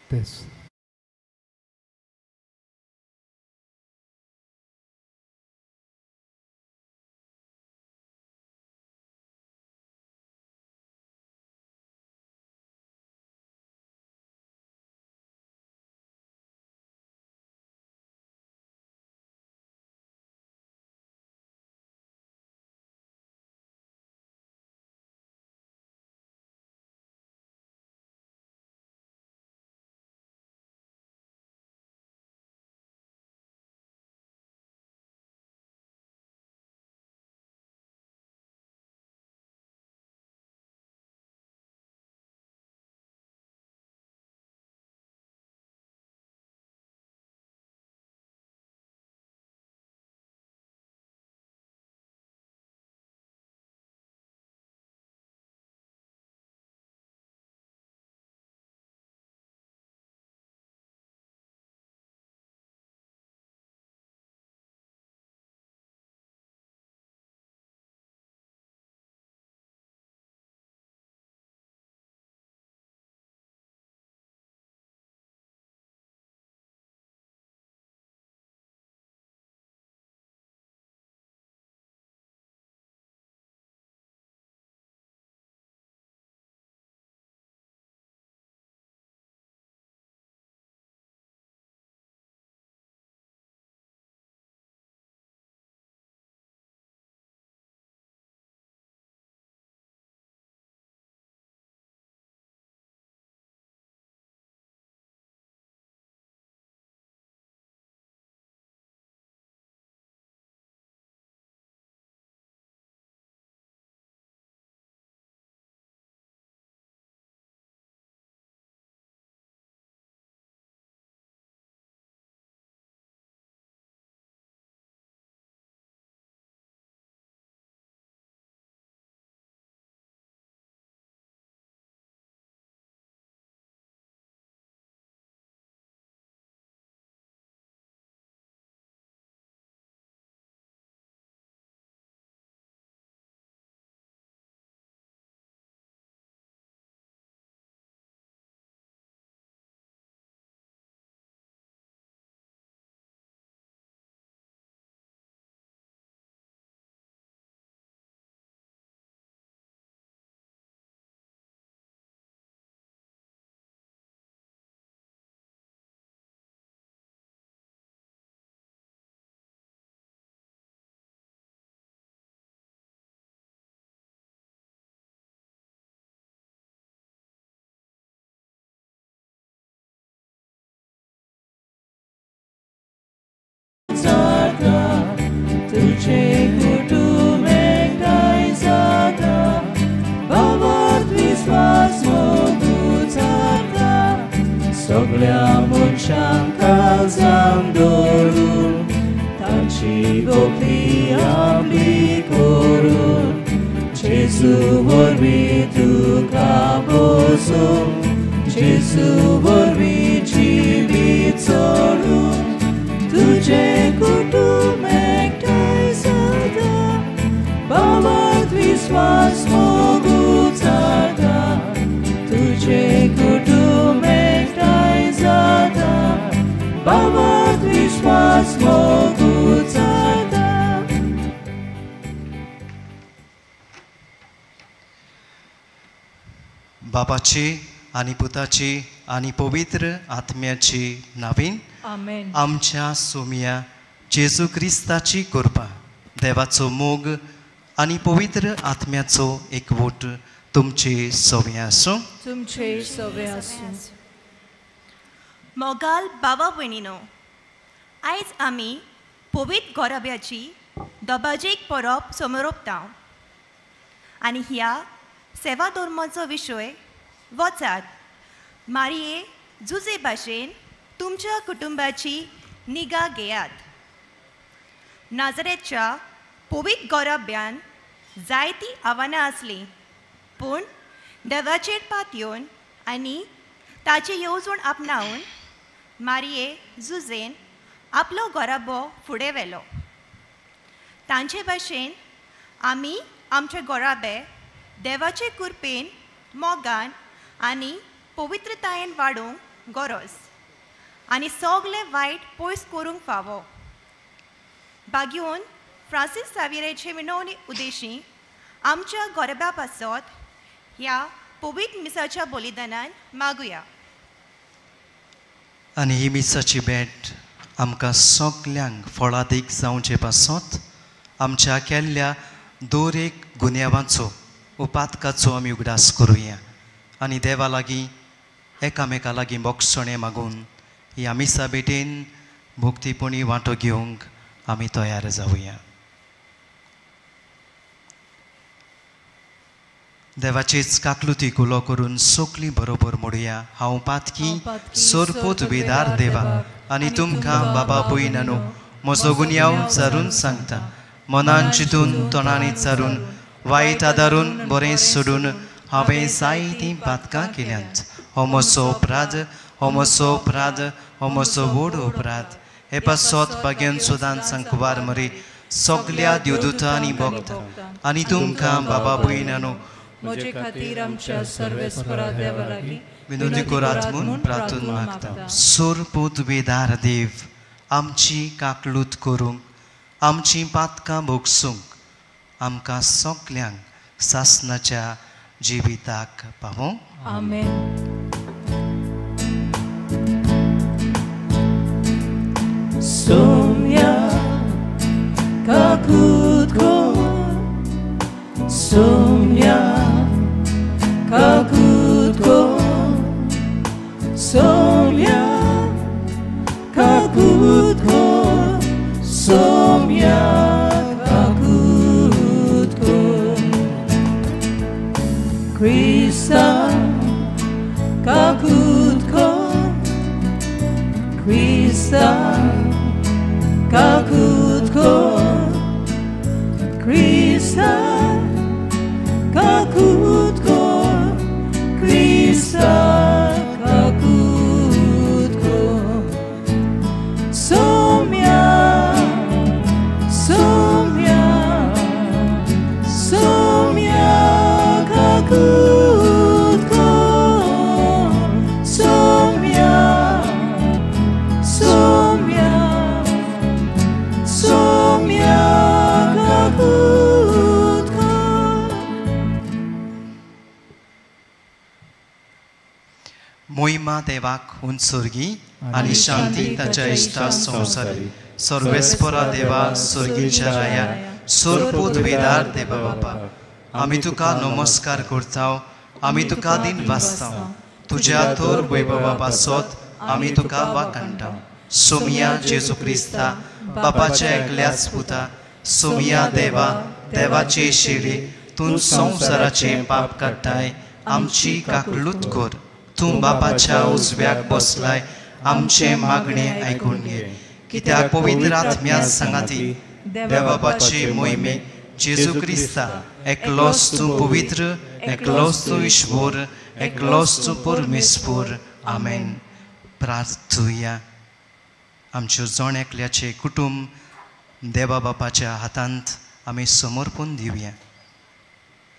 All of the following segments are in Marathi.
This. Soglia muncianca zandorun, tanci gopli ambicorun, Gesù vorbi tu caposum, Gesù vorbi civițorun, tu ce cutum ectai sada, bavat viswas moguțada, tu ce cutum ectai sada, bavat viswas moguțada. बापाची आणि पुताची आणि पवित्र आत्म्याची नावीन आमेन. आमच्या सोम्या जेजू क्रिस्ताची कृपा देवाचो मोग आणि पवित्र आत्म्याचो एकवट तुमचे सवे आसूं. तुमचे सवे आसूं. मोगाल बाबा भयणीनो, आयज आमी पवित्र गौरव्याची दोबाजेक परब समोरपता आनी ह्या सेवा धर्माचो विशय वचात मारये जुजे भाशेन तुमच्या कुटुंबाची निगा घेयात. नाजरेच्या पवित्र गौरव्यान जायती आव्हानां आसलीं, पूण देवाचेर पात येवन आनी ताची येवजण आपणावन मारये जुजेन आपलो गौरव फुडें व्हेलो. तांचे भाशेन आमी आमचे गोराबे देवाचे कृपेन मोगान आनी पवित्रतायेन वाडूंक गरज आनी सगळे वायट पयस करूंक फावो. बागेवन फ्रांसीस सावेरेचे विनवणी उद्देशी आमच्या गोरब्या पासत ह्या पवित्र मिसाच्या बलिदानान मागुया. आनी ही मिसाची भेट आमकां सगल्यांक फळादीक जावचे पासत आमच्या केल्ल्या दर एक गुन्यांवाचो उपातकाचो आमी उगडास करुया आनी देवा लागीं एकामेका लागीं मोक्षणे मागून ह्या मिसा भेटेन भोक्तीपणी वांटो घेवंक आमी तयार जावया. देवाचीच काकलुती कुलो करून सोकली बरोबर म्हणुया. हांव पातकी सोरपोत वेदार देवा आनी तुमकां बाबा भयणानो म्हजो गुन्यांव चारून सांगता. मनान चिंतून तोंडांनी चारून वायट आदारून बरें सोडून हांवें जायतीं पातकां केल्यांत. हो म्हजो अपराध, हो म्हजो अपराध, हो म्हजो व्हड अपराध. हे पासत बागेन सुदान सांकवार मरे सगल्या देवदूतां आनी भक्तां आनी तुमकां बाबा भयणानो म्हजे खातीर आमच्या सर्वेस्परा देवा लागीं विनोदी करात म्हणून प्रार्थना मागता. सोरपूत वेदार देव आमची काकलूत करूंक आमची पातकां भोगसूंक आमकां सगल्यांक सासणाच्या जिविताक पावों. आमेन. Somia kakutko, somia kakutko, somia kakutko, somia kakutko. Krista kakutko, Krista kakutko, Krista kakutko, Krista kakutko. Somia, somia, somia kakutko, somia, somia. मोहिमा देवाक उंचुर्गी आनी शांती ताच्या इश्टा संवसारी. सर्वेस्परा देवा सुर्गीच्या राया सोरपूत वेदार देवा बाबा आमी तुका नमस्कार करता. आमी तुका दिन वाचता. तुज्या थोर वैभवा पासत आमी तुका वाखाणटा. सोमिया जेजू क्रिस्ता बापाच्या एकल्याच पुता सोमिया देवा देवाचे शेळी तूं संवसाराचे पाप काडटाय आमची काकलूत कर. तूं बापाच्या उजव्याक बसलाय आमचे मागणे आयकून घे. कित्याक पवित्र आत्म्या सांगाती देवाबाचे मोहिमे जेजू क्रिस्ता एकलोच तूं पवित्र, एकलोच तूं ईश्वर, एकलोच तूं परमेश्वर. आमेन. प्रार्थुया. आमच्यो जण एकल्याचे कुटुंब देवा बापाच्या हातांत आमी समर्पण दिवया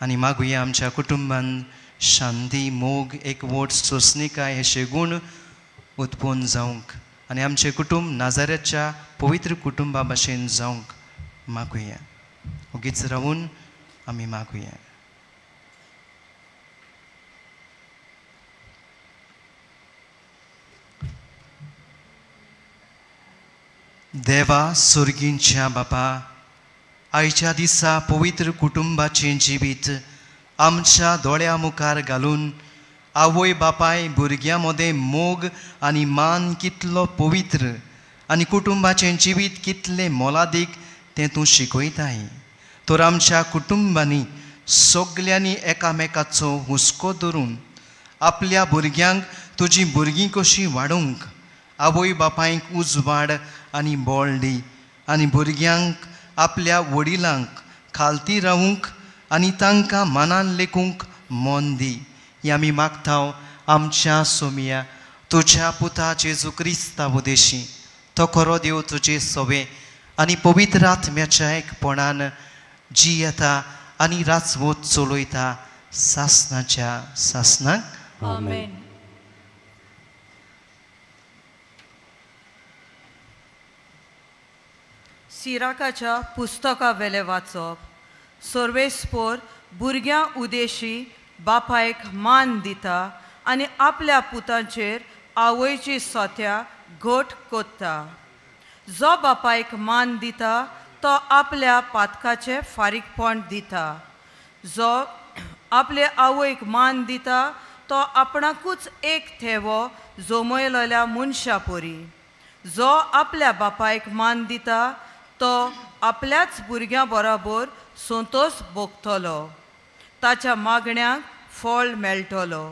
आनी मागुया आमच्या कुटुंबान शांती, मोग, एकवट, सोंसणीकाय अशे गुण उत्पन्न जावंक आनी आमचे कुटुंब नाजारेच्या पवित्र कुटुंबा भाशेन जावंक मागुया. ओगीच रावून आमी मागुया. देवा सुर्गींच्या बापा आयच्या दिसा पवित्र कुटुंबाचें जिवीत आमच्या दोळ्या मुखार घालून आवय बापाय भुरग्यां मदें मोग आनी मान कितलो पवित्र आनी कुटुंबाचें जिवीत कितलें मोलादीक तें तूं शिकयताय. तर आमच्या कुटुंबांनी सगल्यांनी एकामेकाचो हुस्को धरून आपल्या भुरग्यांक तुजी भुरगीं कशीं वाडोवंक आवय बापायक उजवाड आनी बोळ दी आनी भुरग्यांक आपल्या वडिलांक खालती रावूंक आनी तांकां मनान लेखूंक मोन दी. ही आमी मागता आमच्या सोमिया तुज्या पुता जेजू क्रिस्ता उदेशी. तो खरो देव तुजे सवे आनी पवित्र आत्म्याच्या एकपणान जी येता आनी राजवट चलोयता सासनाच्या सासनाक आमेन. सिराकाच्या पुस्तका वेले वाचप. सर्वेस्पोर भुरग्यां उदेशी बापायक मान दिता आनी आपल्या पुतांचेर आवयची सोत्या घोट कोत्ता. जो बापायक मान दिता तो आपल्या पातकाचे फारीकपण दिता. जो आपले आवयक मान दिता तो आपणाकूच एक थेवो जोमयलेल्या मनशा परी. जो आपल्या बापायक मान दिता तो आपल्याच भुरग्यां बरोबर संतोश भोगतलो. ताच्या मागण्यांक फळ मेळटलो.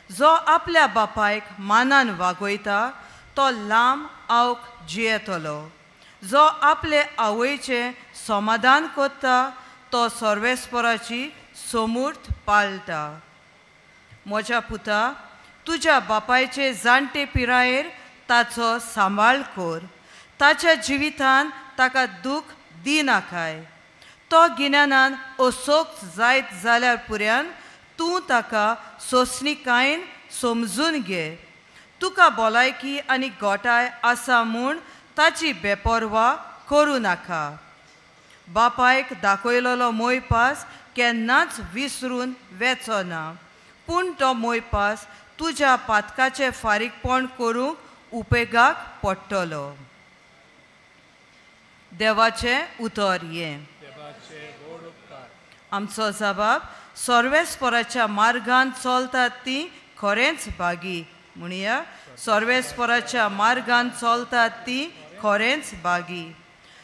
जो आपल्या बापायक मानान वागयता तो लांब आवक जियेतलो. जो आपले आवयचे समाधान कोत्ता तो सर्वेस्पराची समूर्त पाळटा. म्हज्या पुता, तुज्या बापायचे जाणटे पिरायेर ताचो सांबाळ कर. ताच्या जिवितान ताका दूख दिनाकाय. तो गिन्यानान अचोक जायत जाल्यार पुऱ्यान तूं ताका सोंसणीकायेन समजून घे. तुका भलायकी आनी गोठाय आसा म्हूण ताची बेपरवा करूं नाका. बापायक दाखयलेलो मोयपास केन्नाच विसरून वेचो ना. पूण तो मोयपास तुज्या पातकाचें फारीकपण करूंक उपेगाक पडटलो. देवाचें उतर हें. आमचो जबाब सर्वेस्पराच्या मार्गान चलतात ती खरेंच बागी. म्हणया सर्वेस्पराच्या मार्गान चलतात ती खरेंच बागी.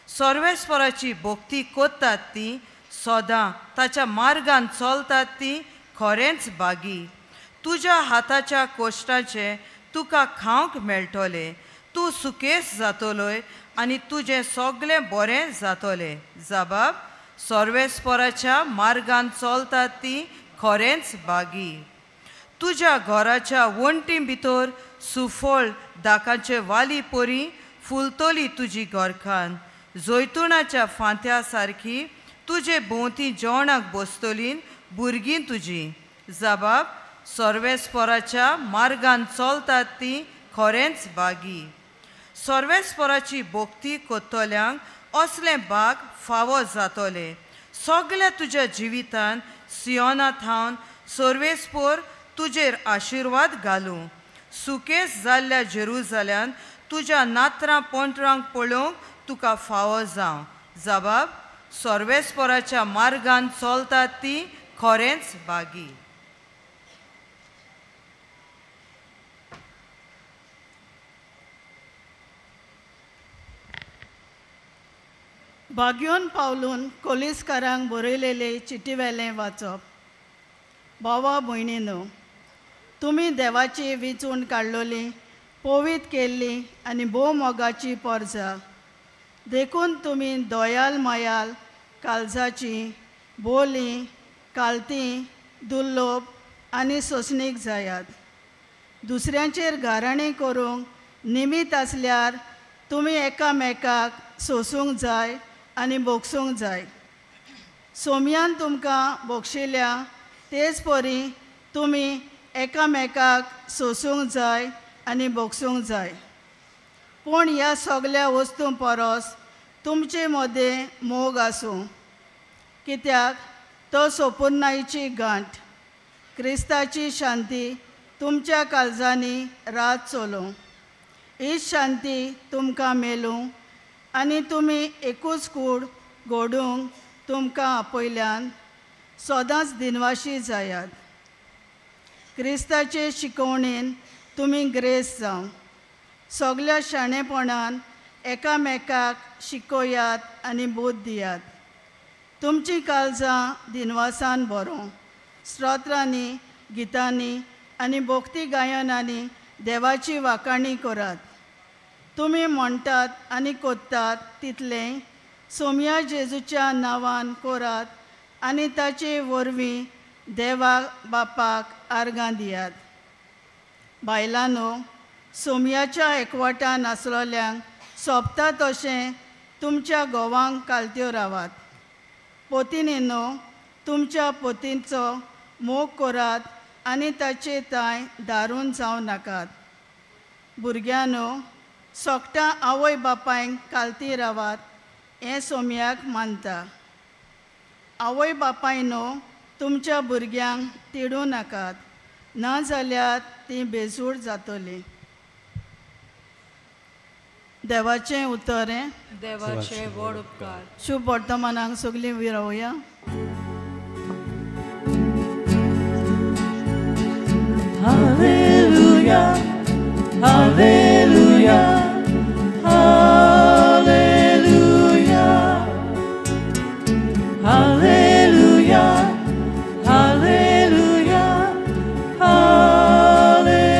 सर्वेस्पराची भक्ती कोत्तात ती सदां ताच्या मार्गान चलतात ती खरेंच बागी. तुज्या हाताच्या कोश्टाचे तुका खावंक मेळटले. तूं सुकेस जातलोय आनी तुजें सगळें बरें जातलें. जबाब सर्वेस्पराच्या मार्गान चलतात ती खरेंच बागी. तुज्या घराच्या वण्टी भितर सुफळ दाकाचे वाली परी फुलतली तुजी घरखान. जैतुनाच्या फांत्या सारकी तुजे भोंवती जेवणाक बसतलीं भुरगीं तुजी. जबाब सर्वेस्पराच्या मार्गान चलतात ती खरेंच बागी. सर्वेस्पराची भक्ती कोत्तल्यांक असलें बाग फावो जातले. सगळ्या तुज्या जिवितान सियोनांत हावन सर्वेस्पोर तुजेर आशिर्वाद घालूं. सुकेस जाल्ल्या जेरुजाल्यान तुज्या नात्रां पोंटरांक पळोवंक तुका फावो जावं. जबाब सर्वेस्पराच्या मार्गान चलतात ती खरेंच बागी. बागयोन पावलून कोलिस्कारांक बरयलेले चिटीवेलें वाचप. भावा भयणीनो, तुमी देवाची विचून काडलोली, पोवीत केल्ली आनी भोव मोगाची पोरजां. देखून तुमी दोयाल मायाल काळजाची, बोली, कालती, दुर्लोभ आनी सोंसणीक जायात. दुसऱ्यांचेर घाराणी करूंक निमीत आसल्यार तुमी एकामेकाक सोंसूंक जाय आनी बोगसूंक जाय. सोमयान तुमकां बोगशिल्ल्या तेच परी तुमी एकामेकाक सोंसूंक जाय आनी बोगसूंक जाय. पूण ह्या सगळ्या वस्तूं परस तुमचे मदें मोग आसूं, कित्याक तो सोपुर्णायेची गांठ. क्रिस्ताची शांती तुमच्या काळजांनी रात चलोवं. हीच शांती तुमकां मेलूं आनी तुमी एकूच कूड घोडूंक तुमकां आपयल्यान सदांच दिनवाशी जायात. क्रिस्ताचे शिकवणेन तुमी ग्रेस जावं. सगळ्या शाणेपणान एकामेकाक शिकोयात आनी बोध दियात. तुमची काळजां दिनवासान भरों. स्तोत्रांनी, गितांनी आनी भक्ती गायनांनी देवाची वाखाणी करात. तुमी म्हणटात आनी कोत्तात तितलें सोम्या जेजूच्या नांवान करात आनी ताचे वरवीं देवा बापाक आर्गां दियात. बायलांनो, सोमयाच्या एकवटान आसलोल्यांक सोबता तशें तुमच्या घोवांक कालत्यो रावात. पोतिनीनो तुमच्या पोतींचो मोग करात आनी ताचे ताय दारून जावं नाकात. भुरग्यानो सोगटा आवय बापायंक कालती रावात हें सोम्याक मानता. आवय बापायनो तुमच्या भुरग्यांक तिडू नाकात, ना जाल्यार तीं बेजूड जातलीं. देवाचें उतरें. देवाचे व्हड उपकार. शुभ वर्तमानाक सगलीं विरावया. Hallelujah, hallelujah, hallelujah, hallelujah, hallelujah, hallelujah.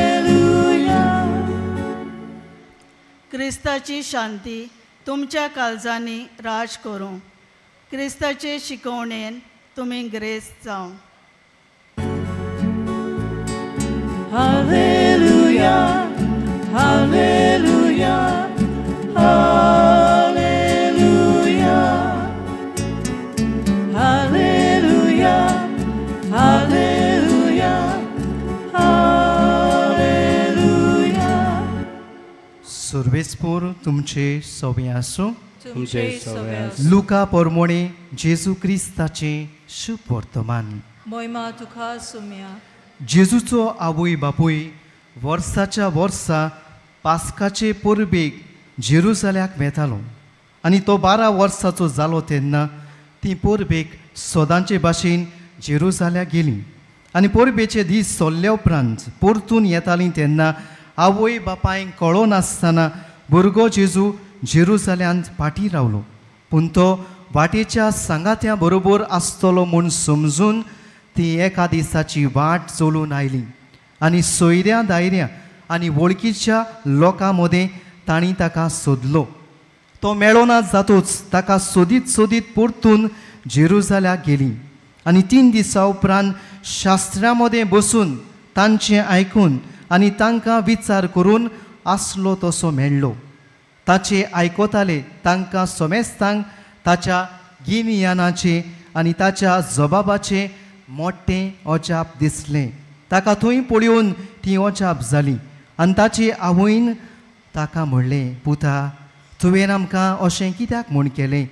क्रिस्ताची शांती तुमच्या काळजांनी राज करूं. क्रिस्ताचे शिकवणेन तुमी ग्रेस जावं. Hallelujah, hallelujah, hallelujah, hallelujah, hallelujah, hallelujah. सर्वेस्पोर तुमचे सवय आसूं. तुमचे सगळ्यांक लुका पोरमोणे जेजू क्रिस्ताचे शुभ वर्तमान. मोहिमा तुका सुम्या. जेजूचो आवय बापूय वर्साच्या वर्सा पास्काचे परबेक जेरुसल्याक वेतालो आनी तो 12 वर्साचो जालो तेन्ना ती परबेक सोदांचे भाशेन जेरुसल्याक गेली. आनी परबेचे दीस सोल्ले उपरांत परतून येतालीं तेन्ना आवय बापायंक कळो नासतना भुरगो जेजू जेरुसल्यांत फाटीं रावलो. पूण तो वाटेच्या सांगात्या बरोबर आसतलो म्हूण समजून ती एका दिसाची वाट चलून आयली आनी सोयऱ्या दायऱ्या आनी वळखीच्या लोकां मदें तांणी ताका सोदलो. तो मेळोना जातूच ताका सोदीत सोदीत परतून जेरुसल्याक गेली आनी 3 दिसां उपरांत शास्त्रां मदें बसून तांचें आयकून आनी तांकां विचार करून आसलो तसो मेळ्ळो. ताचे आयकताले तांकां सोमेस्तांक ताच्या गिन्यानाचे आनी ताच्या जबाबाचे मोठें अजाप दिसलें. ताका थंय पळोवन ती अजाप जाली आनी ताचे आवयन ताका म्हणलें, पुता तुवें आमकां अशें कित्याक म्हूण केलें?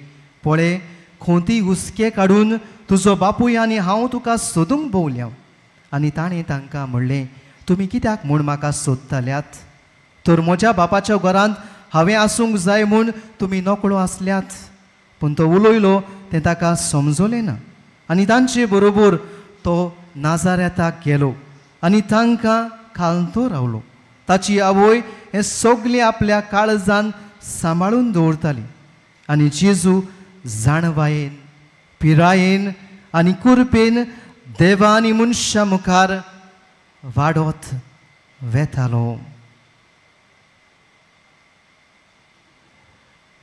पळय खोंती हुस्के काडून तुजो बापूय आनी हांव तुका सोदूंक भोवल्या. आनी ताणें तांकां म्हणलें, तुमी कित्याक म्हूण म्हाका सोदताल्यात? तर म्हज्या बापाच्या घरांत हांवें आसूंक जाय म्हूण तुमी नकळो आसल्यात. पूण तो उलयलो तें ताका समजलें ना आनी तांचे बरोबर तो नाजारेताक गेलो आनी तांकां खालतो रावलो. ताची आवय हें सगलें आपल्या काळजान सांबाळून दवरताली आनी जेजू जाणवायेन पिरायेन आनी कुरपेन देवा आनी मनशा मुखार वाडत वेतालो.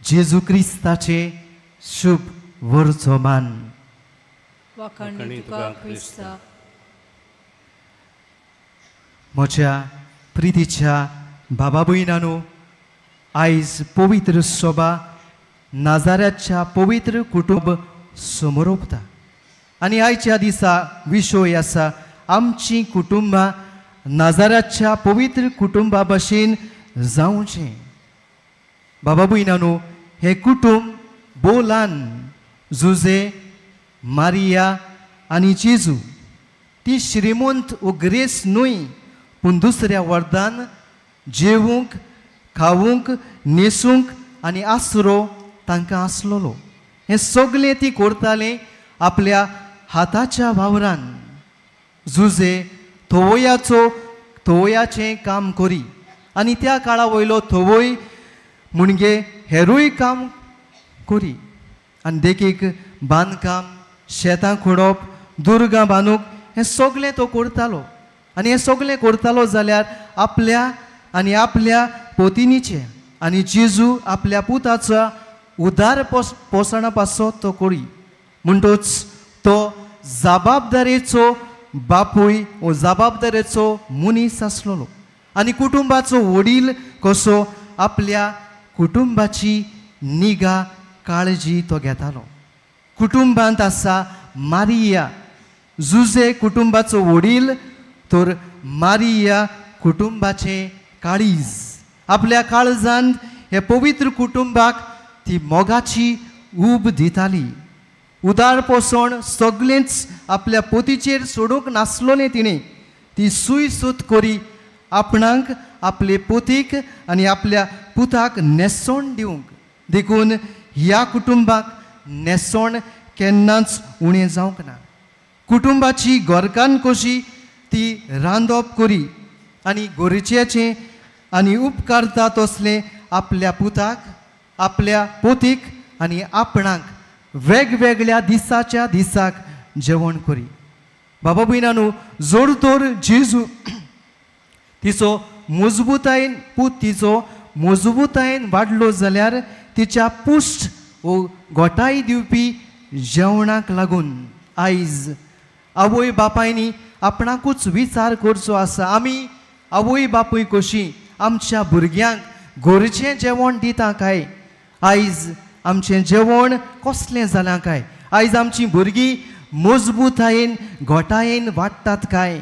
जेजू क्रिस्ताचे शुभ वर्तमान. वखणी तुका क्रिस्ता. म्हज्या प्रितीच्या बाबा भयणांनो, आयज पवित्र सभा नाजाऱ्याच्या पवित्र कुटुंब समोर ओंपता आनी आयच्या दिसा विशय आसा आमची कुटुंबां नाजाऱ्याच्या पवित्र कुटुंबा भशेन जावचें. बाबा भयणांनो, हे कुटुंब बोलान जुजे मारिया आनी जेजू ती श्रीमंत उग्रेस न्हय, पूण दुसऱ्या वर्दान जेवूंक खावूंक न्हेसूंक आनी आसरो तांकां आसलोलो. हें सगलें ती करतालें आपल्या हाताच्या वावरान. जुजे थवयाचें काम करी आनी त्या काळा वयलो थवय म्हणजे हेरूय काम करी आनी देखीक बांदकाम शेतां खोडप दुर्गां बांदूंक हें सगलें तो करतालो. आनी हें सगलें करतालो जाल्यार आपल्या पोतिनीचें आनी जेजू आपल्या पुताचा उदार पोसणपाचो तो करी. म्हणटूच तो जबाबदारेचो बापूय वो जबाबदारेचो मनीस आसलोलो आनी कुटुंबाचो वडील कसो आपल्या कुटुंबाची निगा काळजी तो घेतालो. कुटुंबांत आसा मारिया. जुजे कुटुंबाचो वडील तर मारिया कुटुंबाचे काळीज. आपल्या काळजांत हे पवित्र कुटुंबाक ती मोगाची ऊब दिताली. उदार पोसण सगळेंच आपल्या पोतीचेर सोडूंक नासलोलें तिणें. ती सूय सूत करी आपणाक आपले पोतीक आनी आपल्या पुताक नेसोण दिवंक. देखून ह्या कुटुंबाक नेसोण केन्नाच उणें जावंक ना. कुटुंबाची गोरकान कशी ती रांदप करी आनी गरजेचें आनी उपकारता तसलें आपल्या पुताक आपल्या पोतीक आनी आपणाक वेगवेगळ्या दिसाच्या दिसाक जेवण करी. बाबा भयणांनो, जोड तर जेजू तिचो मजबूतायेन तिचो मजबूतायेन वाडलो जाल्यार तिच्या पुश्ट वो गोठाय दिवपी जेवणाक लागून आयज आवय बापायनी आपणाकूच विचार करचो आसा. आमी आवय बापूय कशी आमच्या भुरग्यांक गरजेचें जेवण दिता काय? आयज आमचें जेवण कसलें जालां काय? आयज आमचीं भुरगीं मजबूतायेन गोठायेन वाडटात काय?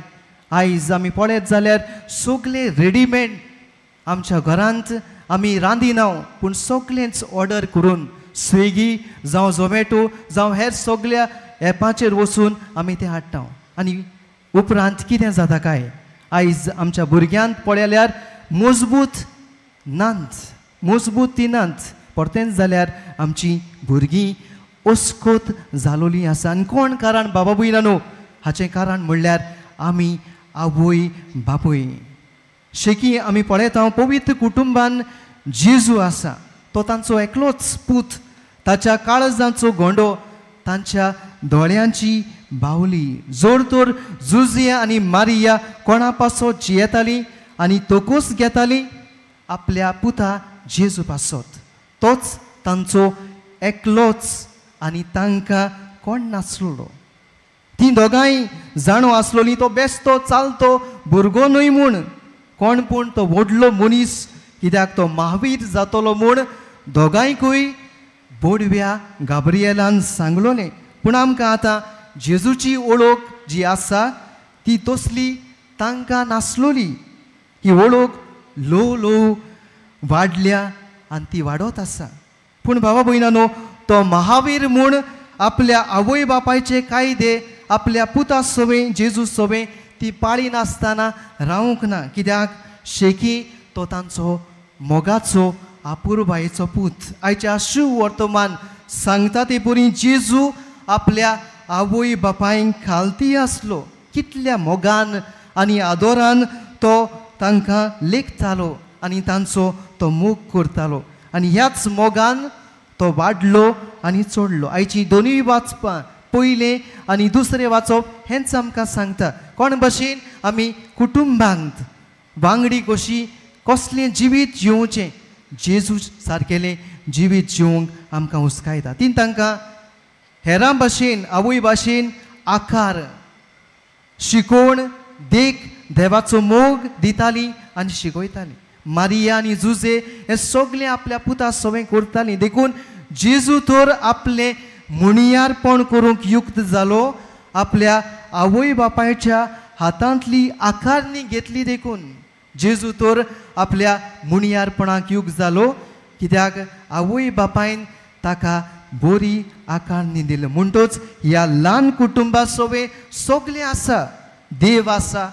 आयज आमी पळयत जाल्यार सगळे रेडीमेड आमच्या घरांत आमी रांदिना, पूण सगळेंच ऑर्डर करून स्विगी जावं झोमॅटो जावं हेर सगळ्या एपाचेर वचून आमी तें हाडटा. आनी उपरांत कितें जाता काय? आयज आमच्या भुरग्यांक पळयल्यार मजबूत ती नात. परतेंच जाल्यार आमची भुरगीं अस्कोत जालोलीं आसा. आनी कोण कारण बाबा भयणांनो? हाचें कारण म्हणल्यार आमी आवय बापूय. शेकी आमी पळयता पवित्र कुटुंबान जेजू आसा. तो तांचो एकलोच पूत, ताच्या काळजांचो गोंडो, तांच्या दोळ्यांची बावली. जोड तर जुजिया आनी मारिया कोणा पासत जियेताली आनी तोकूस घेताली आपल्या पुता जेजू पासत. तोच तांचो एकलोच आनी तांकां कोण नासलो. ती दोगांय जाणो आसलोली तो बेस्तो चालतो भुरगो न्हय म्हूण, कोण पूण तो व्हडलो मनीस, कित्याक तो महावीर जातलो म्हूण दोगांयकूय बोडव्या गाब्रिएलान सांगलोलें. पूण आमकां आतां जेजूची ओळख जी आसा ती तसली तांकां नासलोली. ही ओळख ल्हव ल्हव वाडल्या आनी ती वाडत आसा. पूण बाबा भयणांनो, तो महावीर म्हूण आपल्या आवय बापायचे कायदे आपल्या पुता सवें जेजू सवें ती पाळी नासतना रावूंक ना. कित्याक शेकी तो तांचो मोगाचो आपुरबायेचो पूत. आयच्या शुभ वर्तमान सांगता ते परी जेजू आपल्या आवय बापायंक खालती आसलो. कितल्या मोगान आनी आदरान तो तांकां लेखतालो आनी तांचो तो मोग करतालो. आनी ह्याच मोगान तो वाडलो आनी चडलो. आयची दोनूय वाचपां पयलें आनी दुसरें वाचप हेंच आमकां सांगता कोण भाशेन आमी कुटुंबांत वांगडी कशी कसलें जिवीत जिवचें, जेजू सारकेलें जिवीत जिवंक आमकां हुस्कायता. ती तांकां हेरां भाशेन आवय भाशेन आकार शिकोवन देख देवाचो मोग दिताली आनी शिकयताली. मारिया आनी जुजे हे सगळें आपल्या पुता सवें करतालीं. देखून जेजू तर आपलें मुणियारपण करूंक युक्त जालो. आपल्या आवय बापायच्या हातांतली आकारणी घेतली. देखून जेजू तर आपल्या मुणियारपणाक युक्त जालो, कित्याक आवय बापायन ताका बरी आकारणी दिली. म्हणटच ह्या ल्हान कुटुंबा सवें सगळें आसा. देव आसा,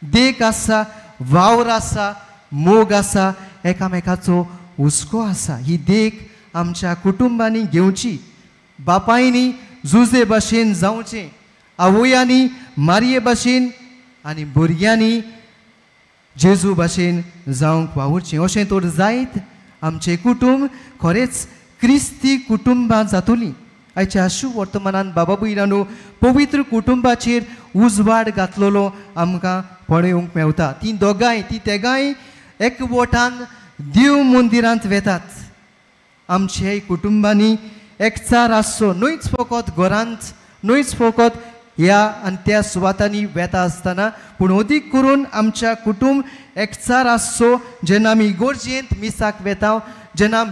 देख आसा, वावर आसा, मोग आसा, एकामेकाचो हुस्को आसा. ही देख आमच्या कुटुंबांनी घेवची. बापायनी जुजे भाशेन जावचें, आवयांनी मारये भाशेन आनी भुरग्यांनी जेजू भाशेन जावंक वावुरचें. अशें तर जायत आमचें कुटुंब खरेंच क्रिस्ती कुटुंबां जातलीं. आयच्या शुभ वर्तमानान बाबा भयणांनो, पवित्र कुटुंबाचेर उजवाड घातलेलो आमकां पळोवंक मेवता. ती दोगांय ती तेगांय एकवटान देव मंदिरांत वेतात. आमचे कुटुंबांनी एकचार आसचो, न्हयच फकत घरांत, न्हयच फकत ह्या आनी त्या सुवातांनी वेता आसतना, पूण अदीक करून आमच्या कुटुंब एकचार आसचो. जेन्ना आमी इगोर्जेंत मिसाक वेता, जेन्ना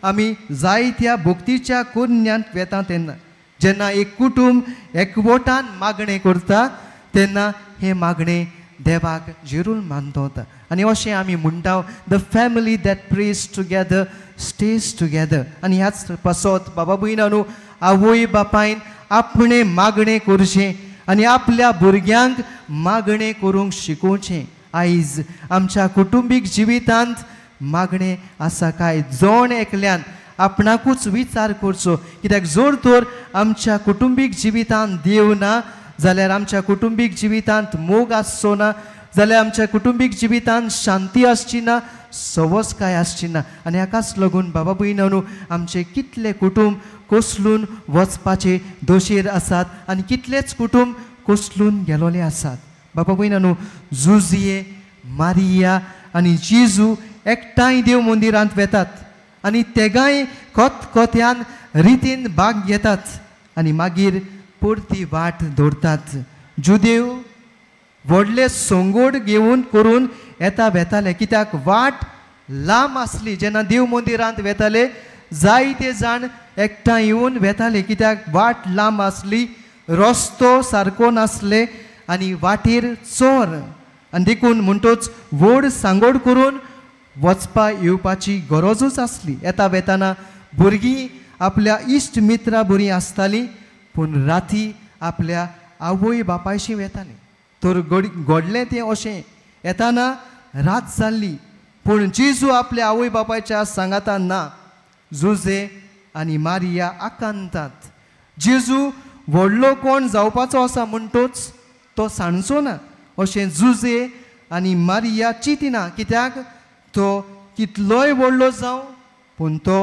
आमी जायत्या भक्तीच्या कोन्यांत वेता तेन्ना जेन्ना एक कुटुंब एकवटान मागणें करता तेन्ना हे मागणें देवाक जिरून मानता आनी अशें आमी म्हणटा the family that praise together stage together. आनी ह्याच पासत बाबा भयणांनो आवय बापायन आपणें मागणें करचें आनी आपल्या भुरग्यांक मागणें करूंक शिकोवचें. आयज आमच्या कुटुंबीक जिवितांत मागणें आसा काय जोण एकल्यान आपणाकूच विचार करचो. कित्याक जोर तर आमच्या कुटुंबीक जिवितांत देव ना जाल्यार आमच्या कुटुंबीक जिवितांत मोग आसचो ना जाल्यार आमच्या कुटुंबीक जिवितांत शांती आसची ना सवस काय आसची ना. आनी हाकाच लागून बाबा भयणांनो आमचे कितले कुटुंब कोसलून वचपाचे दोशेर आसात आनी कितलेच कुटुंब कोसलून गेलोले आसात. बाबा भयणांनो जुजिये मारिया आनी जेजू एकठांय देव मंदिरांत वेतात आनी तेगाय कोत्यान रितीन भाग घेतात आनी मागीर परती वाट दवरतात. जुदेव व्हडले सोंगोड घेवन करून येता वेताले कित्याक वाट लांब आसली. जेन्ना देव मंदिरांत वेताले जायते जाण एकठांय येवन वेताले कित्याक वाट लांब आसली, रस्तो सारको नासले आनी वाटेर चोर आनी देखून म्हणटोच व्हड सांगोड करून वचपा येवपाची गरजूच आसली. येता वेताना भुरगीं आपल्या इश्ट मित्रा बरीं आसतालीं पूण राती आपल्या आवय बापायशी वेतालीं. तर घडलें तें अशें येताना रात जाल्ली पूण जेजू आपल्या आवय बापायच्या सांगाता ना. जुजे आनी मारिया आकांतात. जेजू व्हडलो कोण जावपाचो आसा म्हणटोच तो सांडचो ना अशें जुजे आनी मारिया चिंतिना कित्याक तो कितलोय व्हडलो जावं पूण तो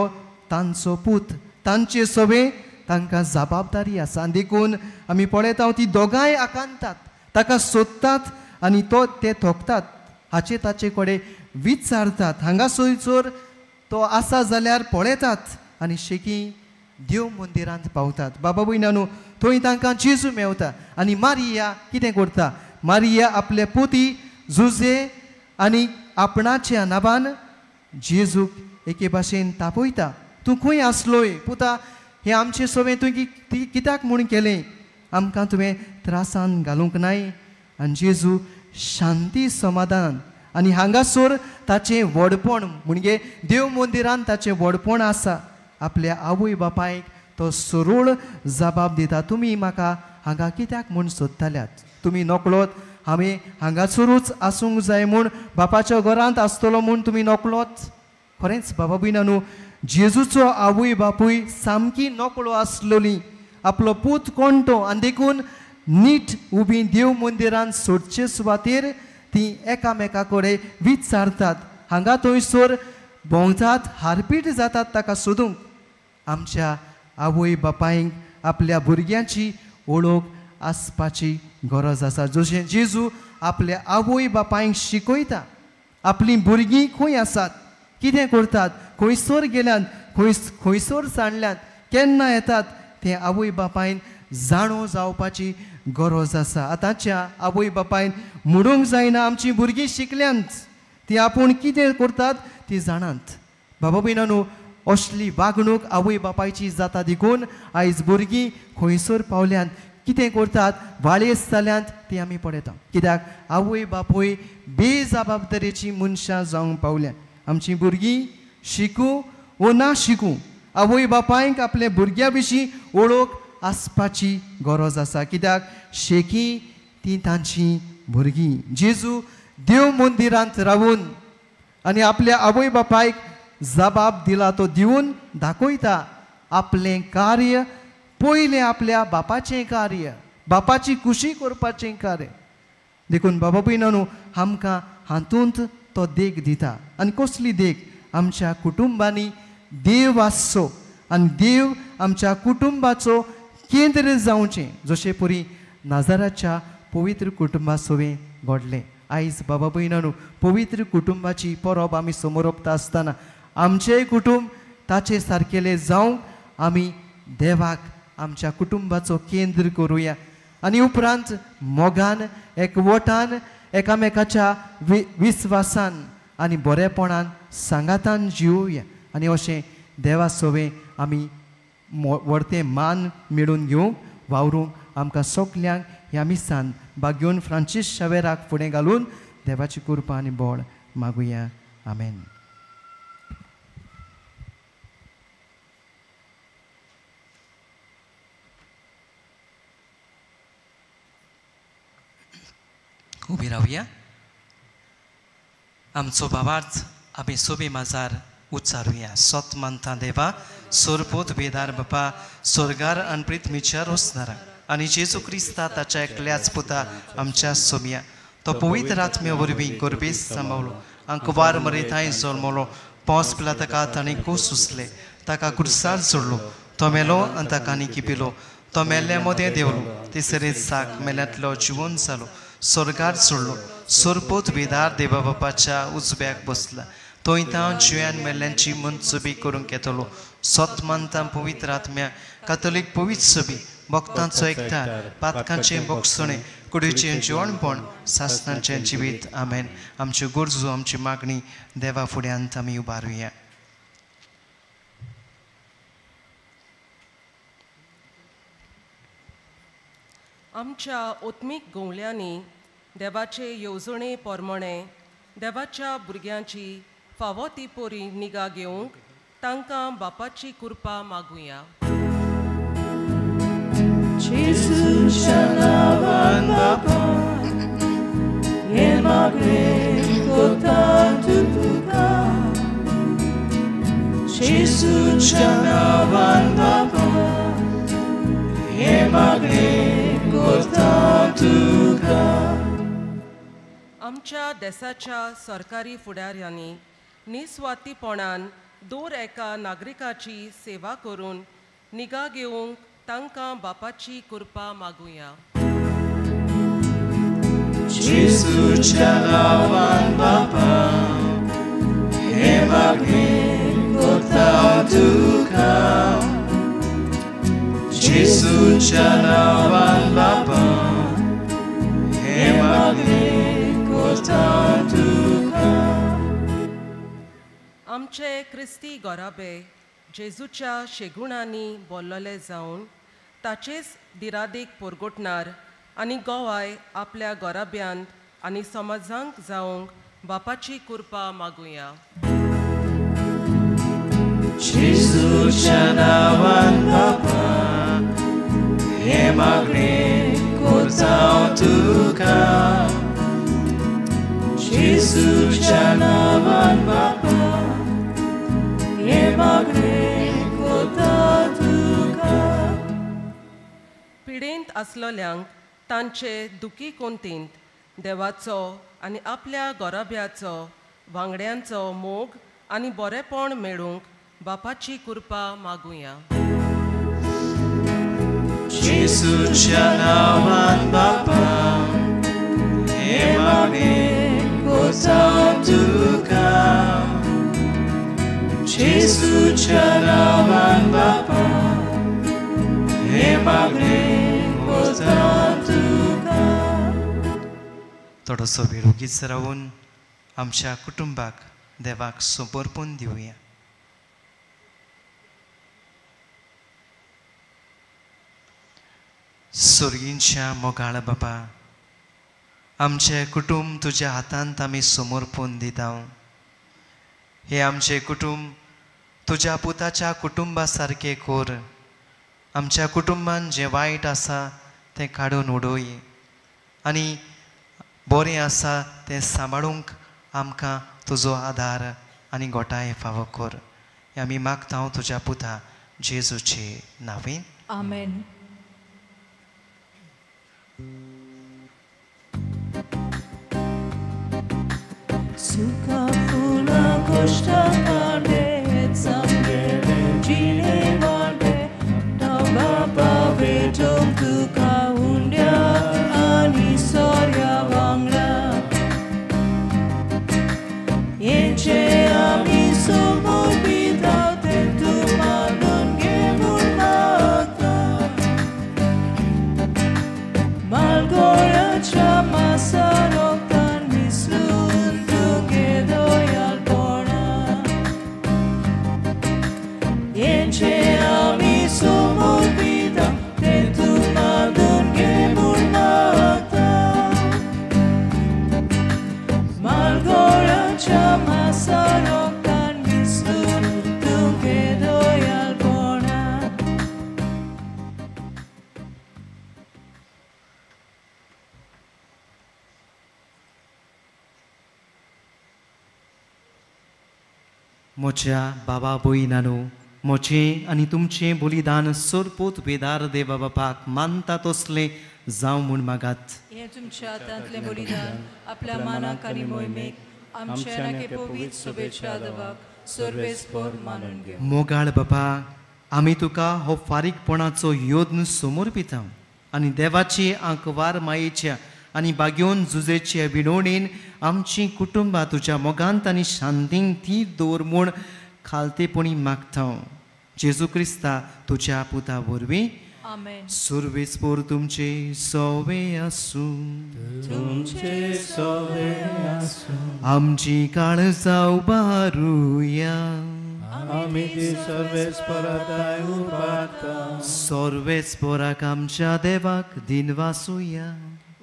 तांचो पूत तांचे सवे तांकां जबाबदारी आसा. देखून आमी पळयता ती दोगांय आकांतात ताका सोदतात आनी तो ते थोकतात हाचे ताचे कडेन विचारतात. हांगासर तो आसा जाल्यार पळयतात आनी शेकी देव मंदिरांत पावतात. बाबा भयणांनो थंय तांकां जेजू मेवता आनी मारिया कितें करता. मारिया आपले पुती जुजे आनी आपणाच्या नांवान जेजूक एके भाशेन तापयता. तूं खंय आसलोय पुता हे आमचे सवें तुवें कित्याक म्हूण केलें आमकां तुवें त्रासान घालूंक नाय. आनी जेजू शांती समाधान आनी हांगासर ताचें व्हडपण म्हणजे देव मंदिरांत ताचें व्हडपण आसा. आपल्या आवय बापायक तो सरळ जबाब दिता. तुमी म्हाका हांगा कित्याक म्हूण सोदताल्यात. तुमी नकळोत हांवें हांगासरूच आसूंक जाय म्हूण बापाच्या घरांत आसतलो म्हूण तुमी नकळोत. खरेंच बाबा भयणांनो जेजूचो आवय बापूय सामकी नकळो आसलोली. आपलो पूत कोण तो आनी देखून नीट उबी देव मंदिरांत सोडचे सुवातेर ती एकामेका कडेन विचारतात. हांगा थंयसर भोंवतात हारपीट जातात ताका सोदूंक. आमच्या आवय बापायक आपल्या भुरग्यांची वळख आसपाची गरज आसा. जशें जेजू आपल्या आवय बापायक शिकयता. आपलीं भुरगीं खंय आसात कितें करतात खंयसर गेल्यात खंयसर सांडल्यात केन्ना येतात तें आवय बापायन जाणो जावपाची गरज आसा. आतांच्या आवय बापायन म्हणूंक जायना आमची भुरगीं शिकल्यांत ती आपूण कितें करतात ती जाणात. बाबा भयणांनो असली वागणूक आवय बापायची जाता देखून आयज भुरगीं खंयसर पावल्यांत कितें करतात वाळयेस जाल्यांत ती आमी पळयता. कित्याक आवय बापूय बेजबाबदारेची मनशां जावंक पावल्यात. आमची भुरगीं शिकूं वो ना शिकूं आवय बापायक आपल्या भुरग्यां विशीं वळख आसपाची गरज आसा. कित्याक शेकी ती तांची भुरगीं. जेजू देव मंदिरांत रावून आनी आपल्या आवय बापायक जबाब दिला तो दिवन दाखयता. आपलें कार्य पयलें आपल्या बापाचें कार्य बापाची खुशी करपाचें कार्य. देखून बाबा भयणांनो आमकां हातूंत तो देख दिता. आनी कसली देख आमच्या कुटुंबांनी देव आसचो आनी देव आमच्या कुटुंबाचो केंद्र जावचें जशें परी नाजाराच्या पवित्र कुटुंबा सवें घडलें. आयज बाबा भयणांनो पवित्र कुटुंबाची परब आमी समोरपता आसतना आमचेय कुटुंब ताचे सारकेले जावंक आमी देवाक आमच्या कुटुंबाचो केंद्र करुया. आनी उपरांत मोगान एकवटान एकामेकाच्या विस्वासान आनी बरेपणान सांगातान जिवोवया. आनी अशें देवा सवें आमी व्हडते मान मेळून घेवंक वावरूंक आमकां सगल्यांक ह्या मिसान बागेवन फ्रांसीस शावेराक फुडें घालून देवाची कृपा आनी बोळ मागुया आमेन. उबी रावया. आमचो बाबार्थ आमी सोबी माजार उच्चारुया. सोत मानता देवा सोरपोत बेदार बापा स्वर्गार आनी पृथ्वीच्या रोसणारा आनी जेजू क्रिस्ता ताच्या एकल्याच पुता आमच्या सोमिया तो पवित्र आत्मे वरवीं गोरबेस सांबाळलो अंकवार मरेताय जल्मलो पावस पिला ताका ताणें कूस सुसले ताका कुर्सार सोडलो तो मेलो आनी ताका न्ही पिलो तो मेल्ल्या मदें देवलो तिसरे दिसाक मेल्यांतलो जिवंत जालो स्वर्गार सोडलो सोरपोत बेदार देवा बापाच्या उजव्याक बसला तोय तां जिव्यान मेल्ल्यांची मनसुबी करूंक येतलो सोत मानता पवित्र आत्म्या कातोलीक पवित्र सभी भक्तांचो एकठार पातकांचें बोगसणें कुडीचें जेवणपण सासणांचें जिवीत आमेन. आमच्यो गरजो आमची मागणी देवा फुड्यांत आमी उबारुया. आमच्या ओत्मीक गोवल्यांनी देवाचे येवजणे पोरमणे देवाच्या भुरग्यांची फावो ती पोरी निगा घेवंक तांकां बापाची कृपा मागुया. Jesuच्या नावान बापा हे मागणे कोता तुका Jesuच्या नावान बापा हे मागणे कोता तुका. आमच्या देशाच्या सरकारी फुडाऱ्यांनी निस्वार्थीपणान दर एका नागरिकाची सेवा करून निगा घेवंक तांकां बापाची कृपा मागुया. Jesuच्या नावान बापा हे मागणे कोता तुका Jesuच्या नावान बापा हे मागणे कोता तुका. आमचे क्रिस्ती गोराबे जेजूच्या शेगुणांनी बोल्लोले जावन ताचेच दिरादेक पोरगोटणार आनी गोवाय आपल्या गोराब्यांत आनी समाजांक जावंक बापाची कृपा मागुया. Jesuच्या नावान बापा हे मागणे कोता तुका Jesuच्या नावान बापा हे मागणे कोता तुका. पिडेंत आसलोल्यांक तांचे दुखी कोंतींत देवाचो आनी आपल्या गोराब्याचो वांगड्यांचो मोग आनी बरेपण मेळूंक बापाची कृपा मागुया. Jesuच्या नावान बापा हे मागणे कोता तुका Jesuच्या नावान बापा हे मागणे कोता तुका. थोडोसो वेळ उगीच रावून आमच्या कुटुंबाक देवाक समर्पण दिवया. स्वर्गींच्या मोगाळ बापा आमचे कुटुंब तुज्या हातांत आमी समर्पण दिता. हे आमचे कुटुंब तुज्या पुताच्या कुटुंबा सारके कोर. आमच्या कुटुंबान जें वायट आसा तें काडून उडोय आनी बरें आसा तें सांबाळूंक आमकां तुजो आदार आनी गोठाय फावो कर. हें आमी मागता तुज्या पुता जेजूचे नांवें. आमेन. Suka fula koshta kande samgele jine mande tamba pabe tum tuka undya ani sorya wangla yenche ami somo bidau tentu manon gemul mata malgoya chamasaro so म्हज्या बाबा भयणानो, म्हजें आनी तुमचें बलिदान सोरपोत वेदार देवा बापाक मानता तसलें जावं म्हूण मागात. हे तुमच्या हातांतलें बलिदान आपल्या मानाक आनी मोहिमेक आमचे नाके पवित्र शुभेच्छा देवाक सर्वेस्पर मानून घेव. मोगाळ बापा, आमी तुका हो फारीकपणाचो योद्न समर्पिता आनी देवाची आंकवार मायेच्या आनी बाग्योन झुजेच्या विणवणेन आमची कुटुंबां तुज्या मोगांत आनी शांतीन ती दवर म्हूण खालतेपणी मागता. जेजू क्रिस्ता तुज्या पुता वरवीं आमेन. सर्वेस्पर तुमचे सवे आसूं. तुमचे सवे आसूं. आमची काळजां उबारुया. आमी ती सर्वेस्पराताय उबारता. सर्वेस्पराक आमच्या देवाक दिनवासुया.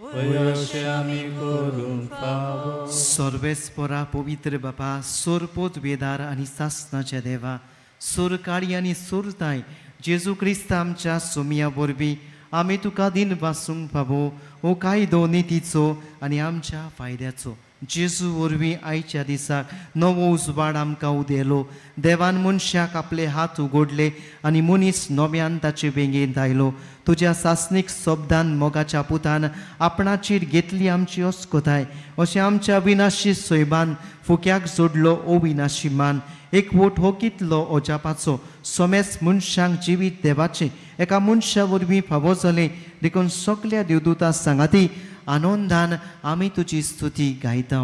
वयशे आमी करूंक फावो. सर्वेस्परा पवित्र बापा, सोरपोत वेदार आनी सासणाच्या देवा, सोर काळी आनी सोरताय जेजू क्रिस्त आमच्या सोमिया वरवीं आमी तुका दिन वासूंक फावो. हो कायदो नितीचो आनी आमच्या फायद्याचो जेजू वरवीं आयच्या दिसाक नवो उजवाड आमकां उदेलो. देवान मनशाक आपले हात उगडले आनी मनीस नव्यान ताचे वेंगेंत आयलो. तुज्या सासणीक शब्दान मोगाच्या पुतान आपणाचेर घेतली आमची अस्कोताय. अशें आमच्या विनाशी सोयबान फुक्याक जोडलो ओ विनाशी मान. एकवट हो कितलो अजापाचो सोमेस मनशांक जिवीत देवाचें एका मनशा वरवीं फावो जालें देखून सगल्या देवदूतां सांगाती आनंदान आमी तुजी स्तुती गायता.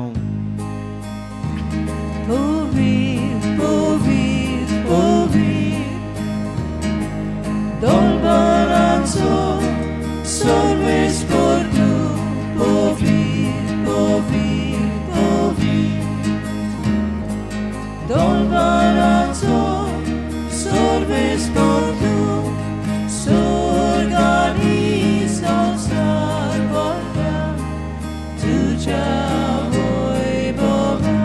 Puvit, puvit, puvit, dolgoranzo, सर्वेस्पर तू. Puvit, puvit, puvit, dolgoranzo, सर्वेस्पर तू. Sorgani संसार बळगा तुझ्या Vaibhava.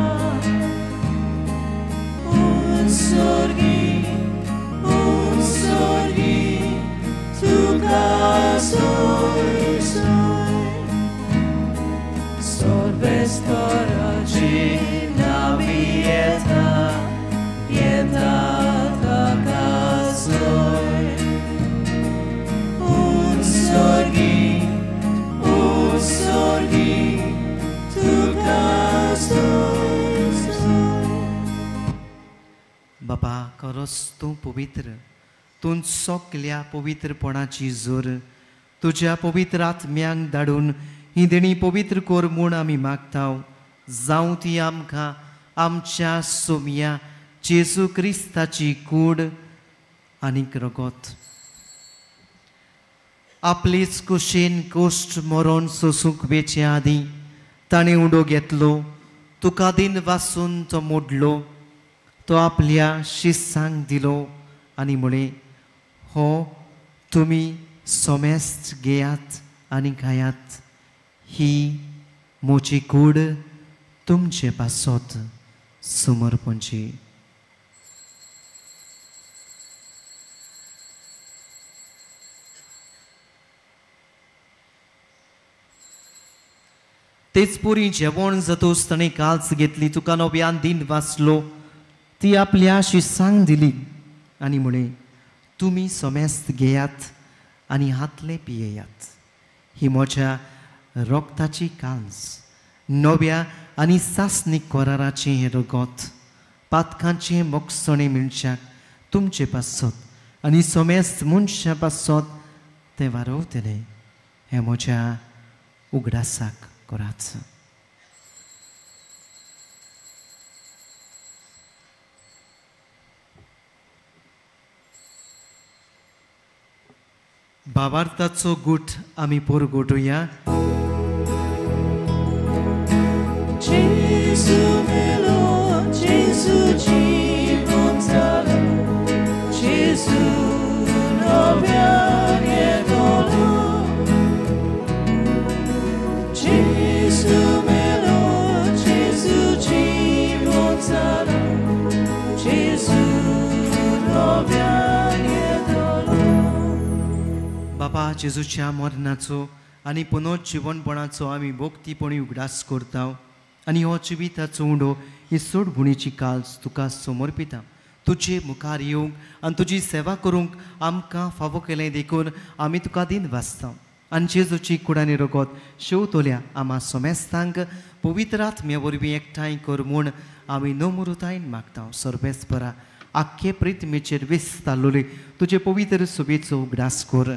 Unsorgi tuka soy soy. सर्वेस्पराची नावी येता येता ताका सोय. Unsorgi tuka soy soy. बापा, खरोच तूं पवित्र. तूं सगल्या पवित्रपणाची जोर तुज्या पवित्र आत्म्यांक धाडून ही देणी पवित्र कोर म्हूण आमी मागता. जावं ती आमकां आमच्या सोमिया जेजू क्रिस्ताची कूड आनीक रगत. आपलीच कुशेन कोश्ट मरण सोसूंक वेचे आदीं ताणें उडो घेतलो. तुका दिन वासून तो मोडलो. तो आपल्या शिस्सांक दिलो आनी म्हळें, हो तुमी सोमेस्त घेयात आनी खायात. ही म्हजी कूड तुमचे पासत समर्पणची. तेच पुरी जेवण जातोच ताणें काल्स घेतली. तुका नव्यान दिन वाचलो. ती आपल्या शिस्सांक दिली आनी म्हळें, तुमी सोमेस्त घेयात आनी हातले पियेयात. ही म्हज्या रोगताची कांस, नव्या आनी सासणीक कराराचें हें रगत. पातकांचें मोगसणें मनशाक तुमचे पासत आनी सोमेस्त मनशा पासत तें वारवतलें. हें म्हज्या उगडासाक करात. भावार्थाचो गूट आमी परगोटुया. Jesu melo, Jesu जीवन झालो. Jesu नव्याने दोलो. Jesu melo, Jesu जीवन झालो. Jesu नव्याने दोलो. बाबा, जेजूच्या मरणाचो आनी पुनर्जीवनपणाचो आमी भोक्तीपणी उगडास करता आनी हो जिविताचो उंडो ही सोडबुणीची काल्स तुका समर्पिता. तुजे मुखार येवंक आनी तुजी सेवा करूंक आमकां फावो केलें देखून आमी तुका दिन वाचता. आनी जेजूची कुडानी रगत शेवतोल्या आम्हा सोमेस्तांक पवित्र आत्म्या वरवीं एकठांय कर म्हूण आमी नम्रतायेन मागता. सर्वेस्परा आख्खे प्रितमेचेर विस्तारलोली तुजे पवित्र सुबेचो उगडास कर.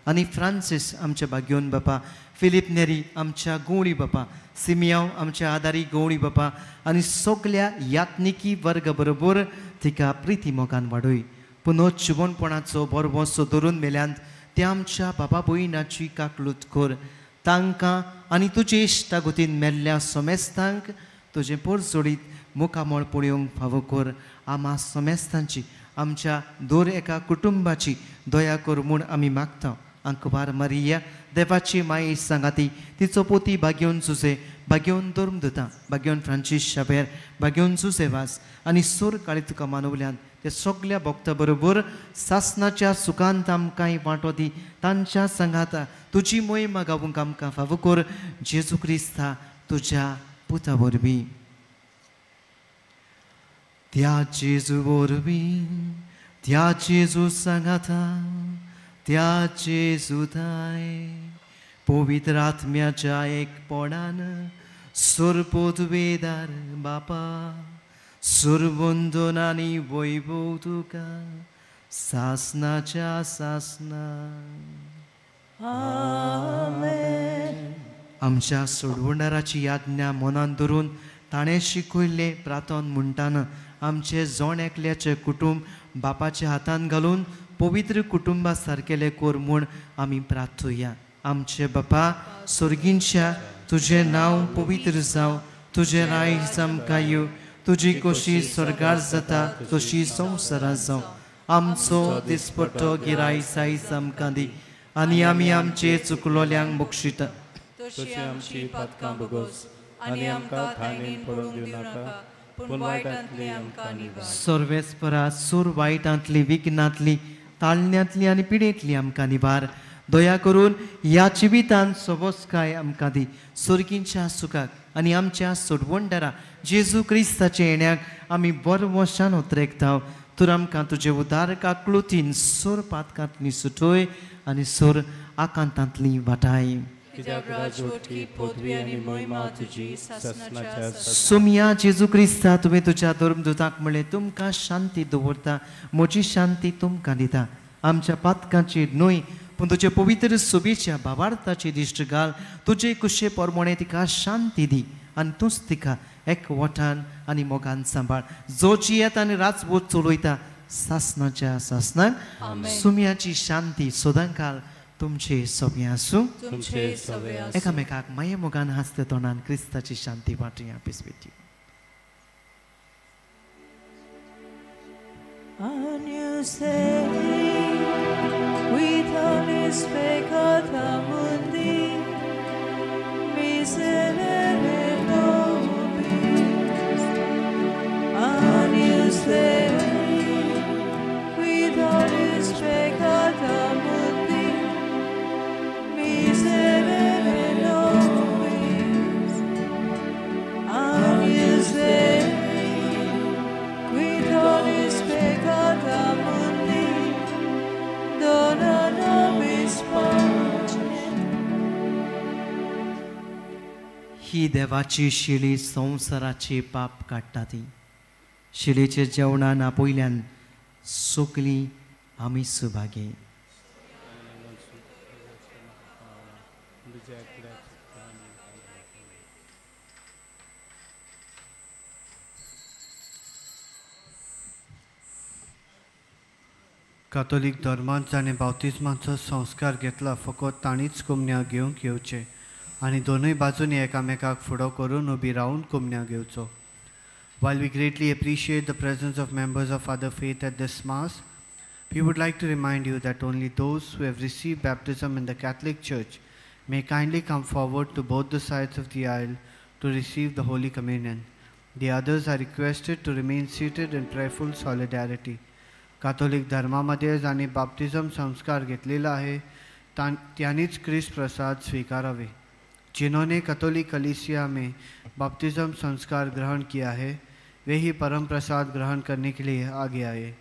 आनी फ्रांसीस आमच्या भाग्योन बापा, फिलीप नेरी आमच्या गवळी बापा, सिमियांव आमच्या आदारी गवळी बापा आनी सगल्या यात्निकी वर्ग बरोबर तिका प्रिती मोगान वाडय. पुनोत शुभणपणाचो बरवंसो धरून मेल्यांत त्या आमच्या बाबा भयणाची काकलूत कर. तांकां आनी तुजे इश्टागतीन मेल्ल्या सोमेस्तांक तुजें परजोडीत मुखामळ पळोवंक फावो कर. आम्हा सोमेस्तांची आमच्या दर एका कुटुंबाची दया कर म्हूण आमी मागता. अंकवार मारिया देवाची माये सांगाती, तिचो पोती भाग्योन सुसे, भाग्योन धर्म दोता, भाग्योन फ्रांसीस शाबेर, भाग्योन सुसेवास आनी सोर काळी तुका मानवल्यान ते सगल्या भक्ता बरोबर सासनाच्या सुखांत आमकांय वांटो दी. तांच्या सांगाता तुजी मोहीम गावूंक आमकां फावो कर. जेजू क्रिस्ता तुज्या पुता वरवीं. त्या जेजू वरवीं, त्या जेजू सांगाता, त्या जेजू थाय पवित्र आत्म्याच्या एकपणान सोरपोतवेदार बापा सुरबंधन आनी वैभव तुका सासनाच्या सासना. आमच्या सोडवणाराची याज्ञा मनान धरून ताणें शिकयल्लें प्रार्थन म्हणटाना आमचे जोण एकल्याचे कुटुंब बापाच्या हातान घालून पवित्र कुटुंबा सारकेले कोर म्हूण आमी प्रार्थुया. आमचे बापा स्वर्गींच्या तुजें नांव पवित्र जावं, तुजें रायज आमकां येवं, तुजी कशी स्वर्गार जाता तशी संवसारांत जावं. आमचो दिसपट्टो गिरायस आयज आमकां दी आनी आमी आमचे चुकलोल्यांक बक्षिता. तशी आमची पातकां बगोस आनी आमकां थायणीन पडूंक दिवं नाका, पूण वायटांतली आमकां निवार. सर्वेस्परा सूर वायटांतली, विघ्नांतली, ताळण्यांतली आनी पिडेंतली आमकां निवार. दया करून ह्या जिवितांत सोबोसकाय आमकां दी. सर्गींच्या सुखाक आनी आमच्या सोडवणदारा जेजू क्रिस्ताच्या येण्याक आमी बरवशान उतरेकता. तर आमकां तुजे उदार काकलुतीन सोर पातकांतली सुटोय आनी सोर आकांतांतली वाटाय. सोमिया जेजू क्रिस्ता तुवें तुज्या धर्मदूताक म्हणलें तुमकां शांती दवरता, म्हजी शांती तुमकां दिता. आमच्या पातकांची न्हय पूण तुजे पवित्र सोबेच्या भावार्थाची दिश्ट घाल. तुजे कुशे पोरमोणे तिका शांती दी आनी तूंच तिका एकवटान आनी मोगान सांबाळ. जो जियेत आनी राजवट चलयता सासनाच्या सासनाक सोमियाची शांती सदांकाल तुमचे सोबे आसूं. एकामेकाक माये मोगान हासते तोंडान क्रिस्ताची शांती वाटुया. पिस्पेटी And you say, with honest peccata mundi, miserere nobis. And you say, with honest peccata mundi, miserere nobis. And you say, with honest peccata mundi, dona nobis pace. ही देवाची शिली संवसाराचे पाप काडटा ती. शिलेच्या जेवणान आपयल्यान सोकली आमी सुभागे. कातोलीक धर्मांत जाणें बावतिजमाचो संस्कार घेतला फकत तांणीच कुमन्या घेवंक येवचे आनी दोनूय बाजूनी एकामेकाक फुडो करून उबी रावन कुमन्या घेवचो. While we greatly appreciate the presence of members of other faith at this Mass, we would like to remind you that only those who have received baptism in the Catholic Church may kindly come forward to both the sides of the aisle to receive the Holy Communion. The others are requested to remain seated in prayerful solidarity. कातोलिक धर्मामध्ये ज्यांनी बाप्तिझम संस्कार घेतलेला आहे त्यांनीच ख्रिस्त प्रसाद स्वीकारावे. जिन्होंने कैथोलिक कलीसिया में बाप्तिज़म संस्कार ग्रहण किया है वे ही परम प्रसाद ग्रहण करने के लिए आगे आए।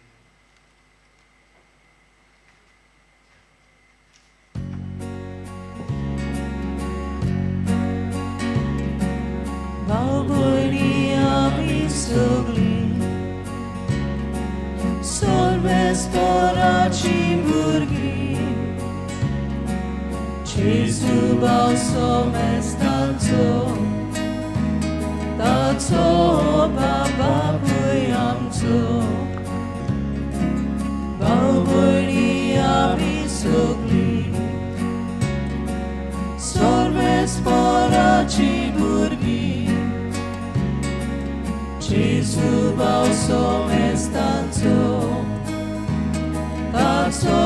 Gesù balsomestanzo, taco bababuyamco, balburiami sugli, sorves poraci burgi. Gesù balsomestanzo, taco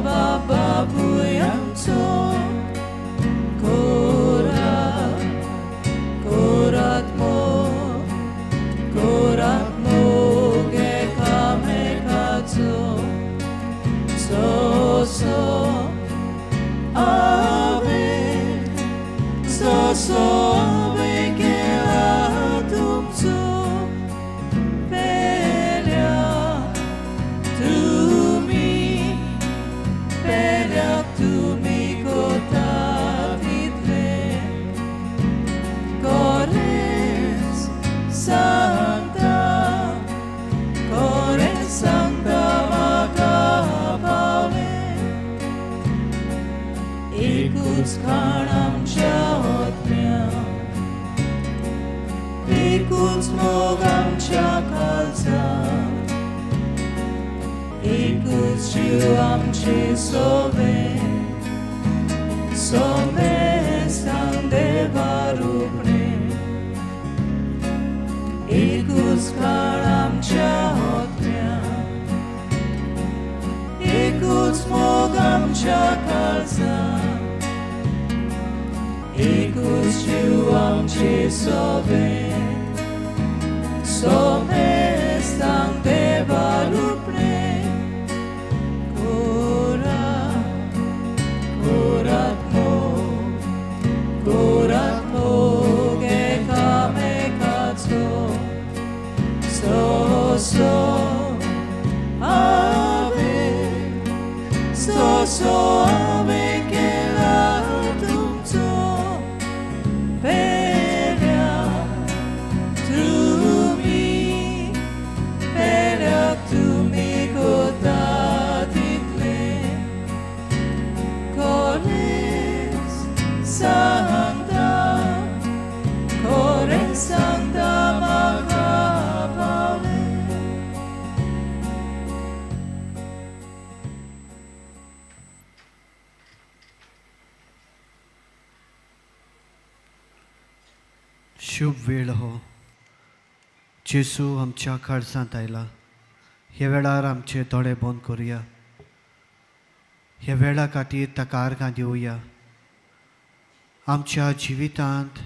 bababuyamco. Amce sove, somestan devarupne, Ikus karamcha hotmya, Ikus mogamcha kalza, Ikus amce sove, somestan devarupne. So ave che l'autunno peria tu mi godatitle cores sancta magapale. शुभ वेळ हो. जेसू आमच्या काळजांत आयला. ह्या वेळार आमचे दोळे बंद करुया. ह्या वेळा खातीर ताका आर्गां दिवया. आमच्या जिवितांत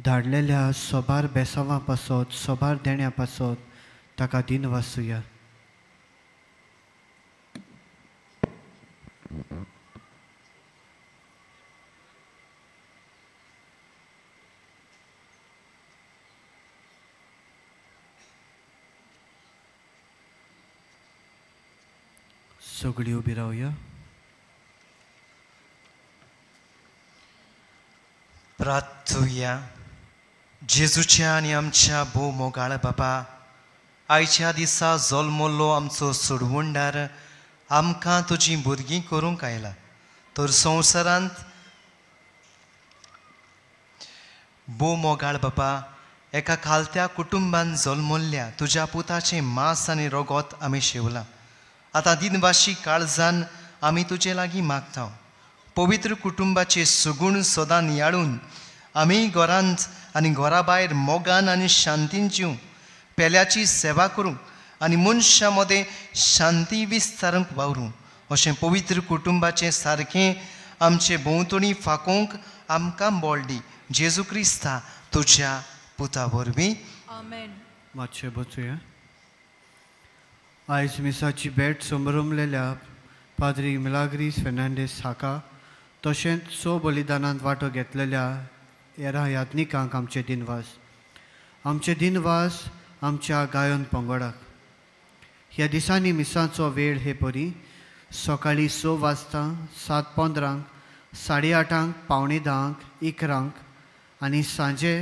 धाडलेल्या सोबार बेसावां पासत सोबार देण्या पासत ताका दिन वाचुया. सगळीं उबी रावया. प्रार्थुया. जेजूच्या आनी आमच्या भोव मोगाळ बाबा, आयच्या दिसा जल्मल्लो आमचो सोडवणदार आमकां तुजीं भुरगीं करूंक आयला. तर संवसारांत भोव मोगाळ बाबा, एका खालत्या कुटुंबान जल्मल्ल्या तुज्या पुताचें मांस आनी रगत आमी शेवला. आतां दिनवाशी काळजान आमी तुजे लागीं मागता. पवित्र कुटुंबाचे सुगूण सदां नियाळून आमी घरांत आनी घरा भायर मोगान आनी शांतीन जिवूं, पेल्याची सेवा करूंक आनी मनशां मदें शांती विस्तारूंक वावरूं, अशें पवित्र कुटुंबाचें सारकें आमचे भोंवतणी फाकोवंक आमकां बळ दी. जेजू क्रिस्ता तुज्या पुता वरवीं. आमेन. मातशें बसूया. आयज मिसाची भेट समरमलेल्या पाद्री मिलाग्रीस फेर्नांडीस हाका तशेंच बलिदानांत वांटो घेतलेल्या हेरां यात्निकांक आमचे दिनवास. आमचे दिनवास आमच्या गायन पंगडाक. ह्या दिसांनी मिसांचो वेळ हे परी सकाळीं 6 वाजता, 7:15, 8:30, 9:45, 11 आनी सांजे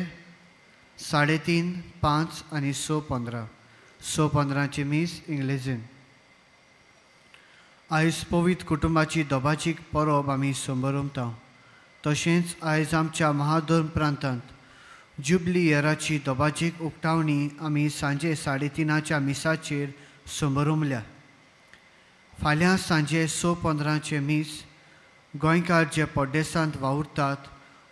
3:30, 5 आनी 6:15. 6:15ची मीस इंग्लिशीन. आयज पवित्र कुटुंबाची दोबाची परब आमी संबरमता. तशेंच आयज आमच्या महादोर्म प्रांतांत जुबली इयराची दोबाचीक उक्तावणी आमी सांजे 3:30च्या मिसाचेर संबरमल्या. फाल्यां सांजे 6:15चे मीस गोंयकार जे पड्डेसांत वावुरतात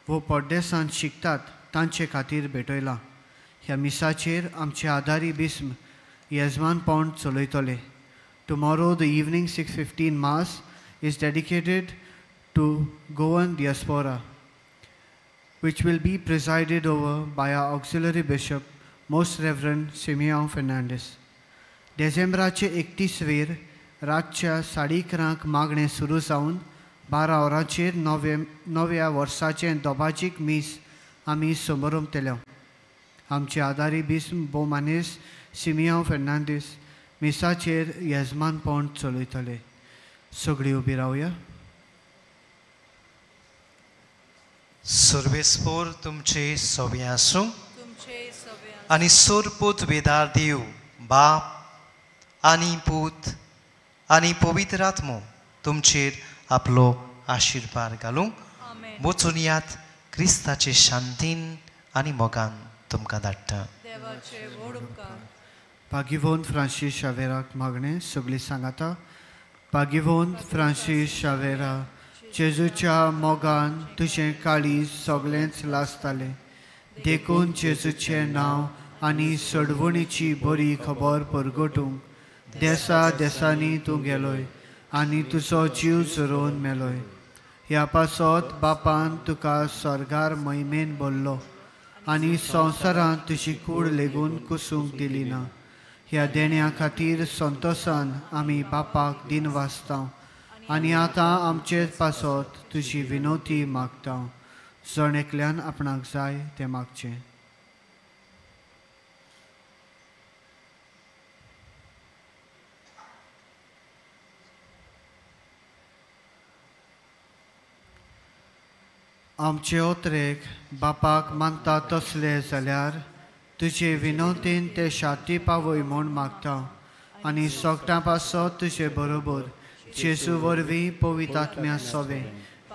वो पड्डेसांत शिकतात तांचे खातीर भेटयलां. ह्या मिसाचेर आमचे आदारी बिस्म येजमानपण चलयतले. Tomorrow the evening 6:15 Mass is dedicated to Goan diaspora, which will be presided over by our auxiliary bishop, Most Reverend Simeon Fernandez. डिसेंबराचे 31 रातच्या 11:30 मागणें सुरू जावन 12 वरांचेर नव्या वर्साचें दोबाचीक मीस आमी संबरमतले. आमचे आदारी बिस्म बोमानेस सिमियाव फेर्नांदीस मिसाचेर येजमानपण चलयतले. सगळीं उबी रावया. सर्वेस्पोर तुमचे सोबे आसूं आनी सोरपूत वेदार देव बाप आनी पूत आनी पवित्र आत्मो तुमचेर आपलो आशिर्वाद घालूं. वचून यात क्रिस्ताचे शांतीन आनी मोगान तुमकां धाडटा. पागिवोन फ्रांसीस शावेराक मागणें सगळीं सांगाता. पागिवोन फ्रांसीस शावेरा, जेजूच्या मोगान तुजें काळीज सगळेंच लासतालें. देखून जेजूचें नांव आनी सडवणीची बरी खबर परगटूंक देसांनी तूं गेलोय आनी तुजो जीव झरोवन मेलोय. ह्या पासत बापान तुका स्वर्गार महिमेन भरलो आनी संवसारांत तुजी कूड लेगून कुसूंक दिली ना. ह्या देण्या खातीर संतोशान आमी बापाक दिन वाचता आनी आतां आमचे पासत तुजी विनोती मागता. जण एकल्यान आपणाक जाय तें मागचें. आमचे ओत्रेक बापाक मानता तसले जाल्यार तुजे विनोतेन ते शाती पावय म्हूण मागता आनी सोगटां पासत तुजे बरोबर जेजू वरवीं पवित्र आत्म्या सोवे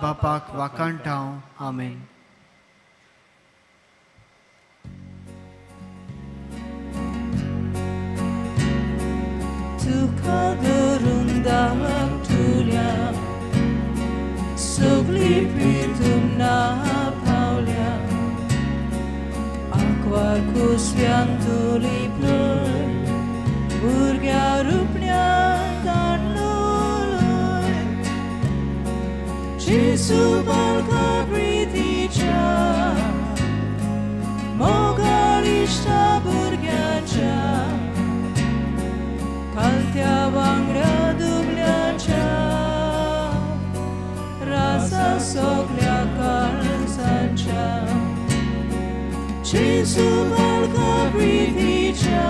बापाक वाकाणटां. आमेन. तुका धरून धाकटुल्या सगळीं पितुमना पावल्या. आंकवार कुसव्यान तुली पळय भुरग्या रुपण्यान काडलोय. जेजू बाळका प्रितीच्या मोगाळ इश्टा भुरग्याच्या खालत्या वांगड्या दुबल्याच्या रासा सगळ्या काळजाच्या. जेजू बाळका प्रितीच्या